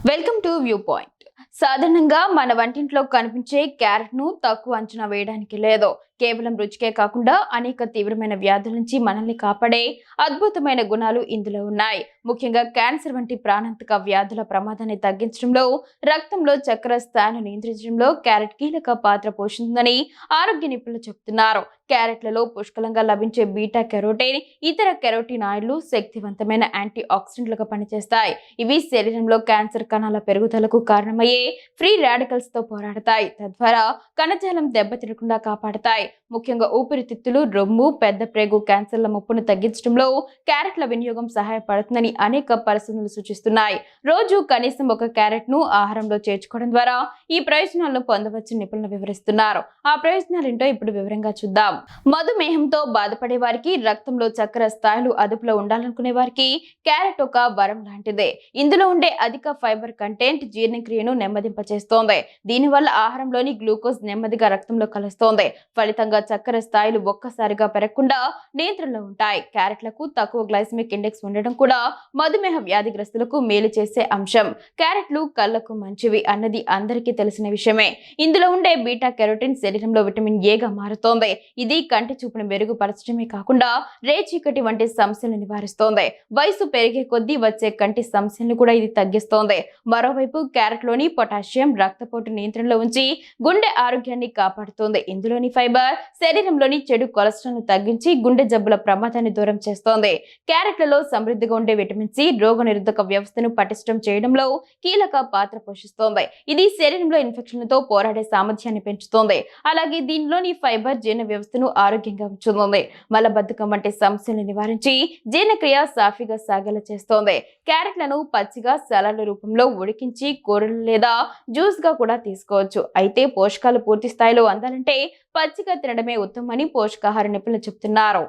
Welcome to view point. సాధారణంగా మన వంటింట్లో కనిపించే క్యారెట్ ను తక్కువ అంచనా వేయడానికి లేదు. కేవలం రుచికే కాకుండా అనేక తీవ్రమైన వ్యాధుల నుంచి మనల్ని కాపాడే అద్భుతమైన గుణాలు ఇందులో ఉన్నాయి. ముఖ్యంగా క్యాన్సర్ వంటి ప్రాణాంతక వ్యాధుల ప్రమాదాన్ని తగ్గించడంలో, రక్తంలో చక్కెర స్థాయిని నియంత్రించడంలో క్యారెట్ కీలక పాత్ర పోషిస్తుందని ఆరోగ్య నిపుణులు చెబుతున్నారు. క్యారెట్లలో పుష్కలంగా లభించే బీటా కెరోటిన్, ఇతర కెరోటినాయిడ్లు శక్తివంతమైన యాంటీ ఆక్సిడెంట్లుగా పనిచేస్తాయి. ఇవి శరీరంలో క్యాన్సర్ కణాల పెరుగుదలకు కారణమయ్యే ఫ్రీ రాడికల్స్ తో పోరాడతాయి, తద్వారా కణజాలం దెబ్బతినకుండా కాపాడతాయి. ముఖ్యంగా ఊపిరితిత్తులు, రొమ్ము, పెద్ద ప్రేగు క్యాన్సర్ల ముప్పును తగ్గించడంలో క్యారెట్ల వినియోగం సహాయపడుతుందని అనేక పరిశోధనలు సూచిస్తున్నాయి. రోజు కనీసం ఒక క్యారెట్ ను ఆహారంలో చేర్చుకోవడం ద్వారా ఈ ప్రయోజనాలను పొందవచ్చని నిపుణులు వివరిస్తున్నారు. ఆ ప్రయోజనాలేంటో ఇప్పుడు వివరంగా చూద్దాం. మధుమేహంతో బాధపడే వారికి, రక్తంలో చక్కెర స్థాయిలు అదుపులో ఉండాలనుకునే వారికి క్యారెట్ ఒక వరం లాంటిదే. ఇందులో ఉండే అధిక ఫైబర్ కంటెంట్ జీర్ణక్రియను నెమ్మదింపచేస్తోంది. దీనివల్ల ఆహారంలోని గ్లూకోజ్ నెమ్మదిగా రక్తంలో కలుస్తోంది. ఫలితంగా చక్కెర స్థాయిలు ఒక్కసారిగా పెరగకుండా నియంత్రణలో ఉంటాయి. క్యారెట్లకు తక్కువ గ్లైసెమిక్ ఇండెక్స్ ఉండడం కూడా మధుమేహ వ్యాధిగ్రస్తులకు మేలు చేసే అంశం. క్యారెట్లు కళ్లకు మంచివి అన్నది అందరికీ తెలిసిన విషయమే. ఇందులో ఉండే బీటా కెరోటిన్ శరీరంలో విటమిన్ ఏగా మారుతోంది. ఇది కంటి చూపును మెరుగుపరచడమే కాకుండా రేచీకటి వంటి సమస్యలను నివారిస్తోంది. వయసు పెరిగే కొద్దీ వచ్చే కంటి సమస్యలను కూడా ఇది తగ్గిస్తోంది. మరోవైపు క్యారెట్ లోని పొటాషియం రక్తపోటు నియంత్రణలో ఉంచి గుండె ఆరోగ్యాన్ని కాపాడుతోంది. ఇందులోని ఫైబర్ శరీరంలోని చెడు కొలెస్ట్రాల్ ను తగ్గించి గుండె జబ్బుల ప్రమాదాన్ని దూరం చేస్తోంది. క్యారెట్లలో సమృద్ధిగా ఉండే విటమిన్ సి రోగనిరోధక వ్యవస్థను పటిష్టం చేయడంలో కీలక పాత్ర పోషిస్తోంది. ఇది శరీరంలో ఇన్ఫెక్షన్లతో పోరాడే సామర్థ్యాన్ని పెంచుతోంది. అలాగే దీనిలోని ఫైబర్ జీర్ణ వ్యవస్థను ఆరోగ్యంగా ఉంచుతోంది. మలబద్ధకం వంటి సమస్యలను నివారించి జీర్ణక్రియ సాఫీగా సాగేలా చేస్తోంది. క్యారెట్లను పచ్చిగా సలాడ్ల రూపంలో ఉడికించి కూరలు లేదా జ్యూస్ గా కూడా తీసుకోవచ్చు. అయితే పోషకాలు పూర్తి స్థాయిలో అందాలంటే పచ్చిగా తినడమే ఉత్తమమని పోషకాహార నిపుణులు చెబుతున్నారు.